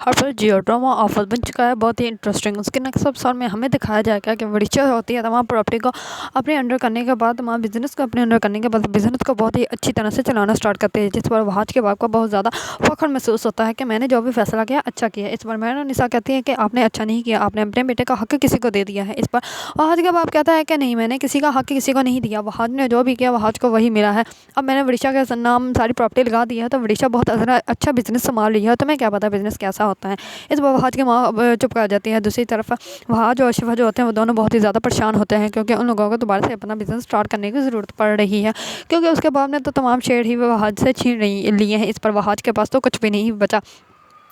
और फिर जियो drama offer बन चुका है, बहुत ही इंटरेस्टिंग। उसके नेक्स्ट एपिसोड में हमें दिखाया जाएगा कि वरिचा होती है तमाम प्रॉपर्टी को अपने अंडर करने के बाद, तमाम बिजनेस को अपने अंडर करने के बाद बिजनेस को बहुत ही अच्छी तरह से चलाना स्टार्ट करते हैं, जिस पर वहाज के बाप को बहुत ज़्यादा फख्र महसूस होता है कि मैंने जो भी फैसला किया अच्छा किया। इस पर मैंने निशा कहती है कि आपने अच्छा नहीं किया, आपने अपने बेटे का हक किसी को दे दिया है। इस पर वहाज का बाप कहता है कि नहीं, मैंने किसी का हक किसी को नहीं दिया, वहाज ने जो भी किया वहाज को वही मिला है। अब मैंने वरिचा के नाम सारी प्रॉपर्टी लगा दी है, तो वरिचा बहुत अच्छा बिजनेस संभाल रही है, तो मैं क्या पता बिजनेस कैसा होता है। इस पर वहाज की माँ चुप कर जाती है। दूसरी तरफ वहाज और शिवा जो होते हैं वो दोनों बहुत ही ज़्यादा परेशान होते हैं, क्योंकि उन लोगों को दोबारा से अपना बिजनेस स्टार्ट करने की ज़रूरत पड़ रही है, क्योंकि उसके बाप ने तो तमाम शेयर ही वहाज से छीन लिए हैं। इस पर वहाज के पास तो कुछ भी नहीं बचा।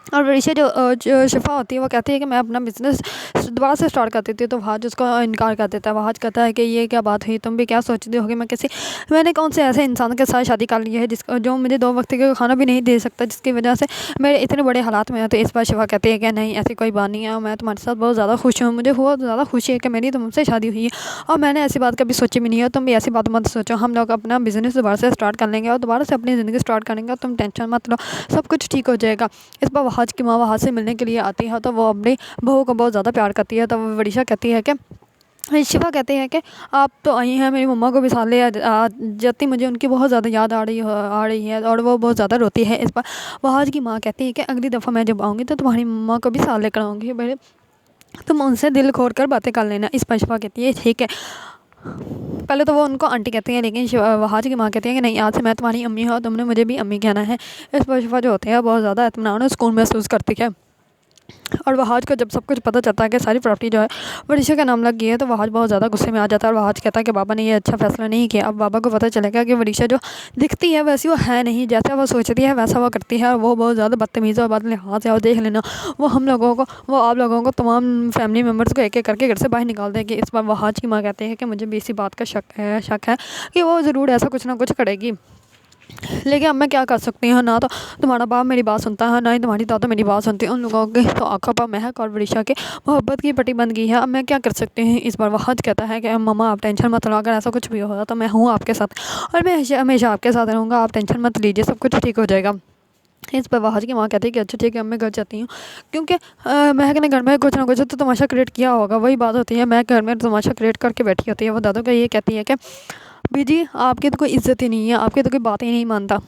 और वरिचा जो शिफा होती है वो कहती है कि मैं अपना बिजनेस दोबारा से स्टार्ट कर देती हूँ, तो वहाज उसको इनकार कर देता है। वहाज कहता है कि ये क्या बात हुई, तुम भी क्या सोचती होगी, मैंने कौन से ऐसे इंसान के साथ शादी कर ली है जिसको जो मुझे 2 वक्त का खाना भी नहीं दे सकता, जिसकी वजह से मेरे इतने बड़े हालात में होते। इस पर शिफा कहती है कि नहीं, ऐसी कोई बात नहीं है, मैं तुम्हारे साथ बहुत ज़्यादा खुश हूँ, मुझे बहुत ज़्यादा खुशी है कि मेरी तुमसे शादी हुई है, और मैंने ऐसी बात कभी सोची भी नहीं है। तुम भी ऐसी बात मत सोचो, हम लोग अपना बिजनेस दोबारा से स्टार्ट कर लेंगे और दोबारा से अपनी ज़िंदगी स्टार्ट करेंगे, तुम टेंशन मत लो, सब कुछ ठीक हो जाएगा। इस पर वहाज की माँ वहाज से मिलने के लिए आती है, तो वो अपनी बहू को बहुत ज़्यादा प्यार करती है। तो वरिचा कहती है कि शिवा कहते हैं कि आप तो आई हैं, मेरी मम्मा को भी साथ ले जाती, मुझे उनकी बहुत ज़्यादा याद आ रही है और वो बहुत ज़्यादा रोती है। इस पर वहाज की माँ कहती है कि अगली दफ़ा मैं जब आऊँगी तो तुम्हारी मम्मा को भी साथ लेकर आऊँगी, मेरे तुम उनसे दिल खोल कर बातें कर लेना। इस पर शिवा कहती है ठीक है। पहले तो वो उनको आंटी कहती हैं, लेकिन वहाज की माँ कहती है कि नहीं, आज से मैं तुम्हारी अम्मी हूँ, तुमने मुझे भी अम्मी कहना है। इस पर शिफा जो होते हैं बहुत ज़्यादा इत्मीनान और सुकून महसूस करती है। और वहाज को जब सब कुछ पता चलता है कि सारी प्रॉपर्टी जो है वरिचा का नाम लग गई है, तो वहाज बहुत ज़्यादा गुस्से में आ जाता है और वहाज कहता है कि बाबा ने ये अच्छा फैसला नहीं किया। अब बाबा को पता चलेगा कि वरिचा जो दिखती है वैसी वो है नहीं, जैसा वो सोचती है वैसा वो करती है, और वो बहुत ज़्यादा बदतमीज़ और बद लिहाज है। और देख लेना वो आप लोगों को तमाम फैमिली मेम्बर्स को एक एक करके घर से बाहर निकाल देगी। इस बार वहाज की माँ कहते हैं कि मुझे भी इसी बात का शक है कि वो ज़रूर ऐसा कुछ ना कुछ करेगी, लेकिन अब मैं क्या कर सकती हूँ, ना तो तुम्हारा बाप मेरी बात सुनता है, ना ही तुम्हारी दादा मेरी बात सुनती है। उन लोगों के तो आंखों पर महक और वरिचा के मोहब्बत की पट्टी बन गई है, अब मैं क्या कर सकती हूँ। इस बार वहाज कहता है कि मम्मा आप टेंशन मत लो, अगर ऐसा कुछ भी होगा तो मैं हूँ आपके साथ, और मैं हमेशा आपके साथ रहूँगा, आप टेंशन मत लीजिए, सब कुछ ठीक हो जाएगा। इस पर वहाज की माँ कहती है कि अच्छा ठीक है, अब मैं घर जाती हूँ, क्योंकि महक ने घर में कुछ ना कुछ तो तमाशा क्रिएट किया होगा। वही बात होती है, मैं घर में तमाशा क्रिएट करके बैठी होती है। वो दादू को ये कहती है कि बीजी आपकी तो कोई इज्जत ही नहीं है, आपकी तो कोई बात ही नहीं मानता,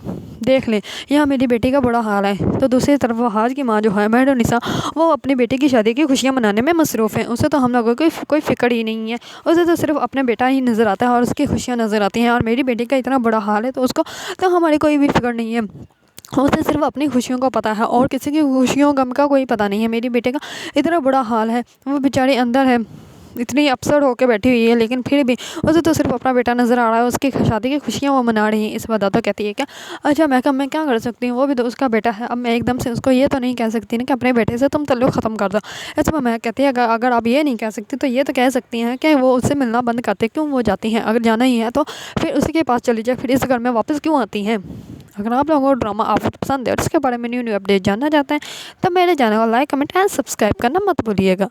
देख लें यहाँ मेरी बेटी का बड़ा हाल है। तो दूसरी तरफ वहाज की माँ जो है मैडम निशा, वो अपनी बेटी की शादी की खुशियाँ मनाने में मसरूफ़ है, उसे तो हम लोगों को कोई फ़िक्र ही नहीं है, उसे तो सिर्फ अपना बेटा ही नज़र आता है और उसकी खुशियाँ नज़र आती हैं। और मेरी बेटी का इतना बड़ा हाल है तो उसको तो हमारी कोई भी फ़िक्र नहीं है, उसे सिर्फ अपनी खुशियों को पता है और किसी की खुशियों गम का कोई पता नहीं है। मेरी बेटे का इतना बड़ा हाल है, वो बेचारी अंदर है, इतनी अपसेट होकर बैठी हुई है, लेकिन फिर भी उसे तो सिर्फ अपना बेटा नज़र आ रहा है, उसकी शादी की खुशियाँ वो मना रही हैं। इस बात तो कहती है क्या अच्छा मैं क्या कर सकती हूँ, वो भी तो उसका बेटा है। अब मैं एकदम से उसको ये तो नहीं कह सकती ना कि अपने बेटे से तुम ताल्लुक़ ख़त्म कर दो। इसमें मैं कहती है अगर आप ये नहीं कह सकती तो ये तो कह सकती हैं कि वो उससे मिलना बंद करते, क्यों वो जाती हैं, अगर जाना ही है तो फिर उसी के पास चली जाए, फिर इस घर में वापस क्यों आती हैं। अगर आप लोगों को ड्रामा आप पसंद है और इसके बारे में न्यू अपडेट जानना चाहते हैं तो मेरे चैनल को लाइक कमेंट एंड सब्सक्राइब करना मत भूलिएगा।